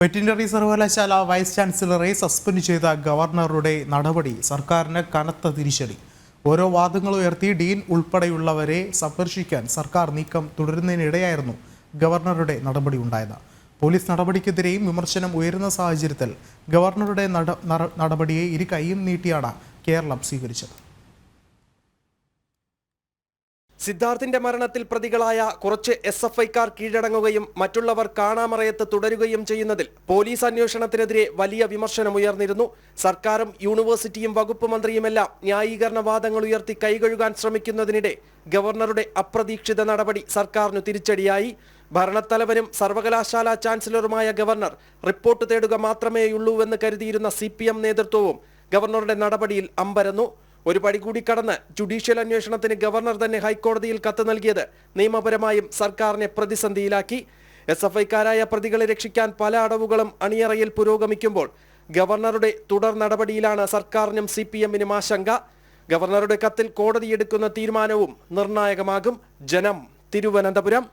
Veterinary സർവകലാശാല vice ചാൻസലറെ suspend ചെയ്ത ഗവർണറുടെ നടപടി സർക്കാരിന് കനത്ത തിരിച്ചടി. ഓരോ വാദങ്ങൾ ഉയർത്തി ഡീൻ ഉൾപ്പെടെയുള്ളവരെ സന്ദർശിക്കാൻ സർക്കാർ നീക്കം തുടരുന്നതിനിടെയായിരുന്നു ഗവർണറുടെ നടപടി ഉണ്ടായത്. പോലീസ് നടപടിക്കെതിരെയും വിമർശനം ഉയരുന്ന സാഹചര്യത്തിൽ ഗവർണറുടെ നടപടിയെ ഇരു കൈയും നീട്ടിയാണ് കേരളം സ്വീകരിച്ചത്. സിദ്ധാർത്ഥിന്റെ മരണത്തിൽ പ്രതികളായ കുറച്ച് SFIക്കാർ കീഴടങ്ങുകയും മറ്റുള്ളവർ കാണാമറയത്ത് തുടരുകയും ചെയ്യുന്നതിൽ പോലീസ് അന്വേഷണത്തിനെതിരെ വലിയ വിമർശനമുയർന്നിരുന്നു. സർക്കാരും യൂണിവേഴ്സിറ്റിയും വകുപ്പ് മന്ത്രിയുമെല്ലാം ന്യായീകരണവാദങ്ങൾ ഉയർത്തി കൈകഴുകാൻ ശ്രമിക്കുന്നതിനിടെ ഗവർണറുടെ അപ്രതീക്ഷിത നടപടി സർക്കാരിനു തിരിച്ചടിയായി. ഭരണത്തലവനും സർവകലാശാല ചാൻസലറുമായ ഗവർണർ റിപ്പോർട്ട് തേടുക മാത്രമേയുള്ളൂവെന്ന് കരുതിയിരുന്ന CPM നേതൃത്വവും ഗവർണറുടെ നടപടിയിൽ അമ്പരന്നു. ഒരു പടി കൂടി കടന്ന് ജുഡീഷ്യൽ അന്വേഷണത്തിന് ഗവർണർ തന്നെ ഹൈക്കോടതിയിൽ കത്ത് നൽകിയത് നിയമപരമായും സർക്കാരിനെ പ്രതിസന്ധിയിലാക്കി. SFIക്കാരായ പ്രതികളെ രക്ഷിക്കാൻ പല അടവുകളും അണിയറയിൽ പുരോഗമിക്കുമ്പോൾ ഗവർണറുടെ തുടർ നടപടിയിലാണ് സർക്കാരിനും CPMനും ആശങ്ക. ഗവർണറുടെ കത്തിൽ കോടതിയെടുക്കുന്ന തീരുമാനവും നിർണായകമാകും. ജനം, തിരുവനന്തപുരം.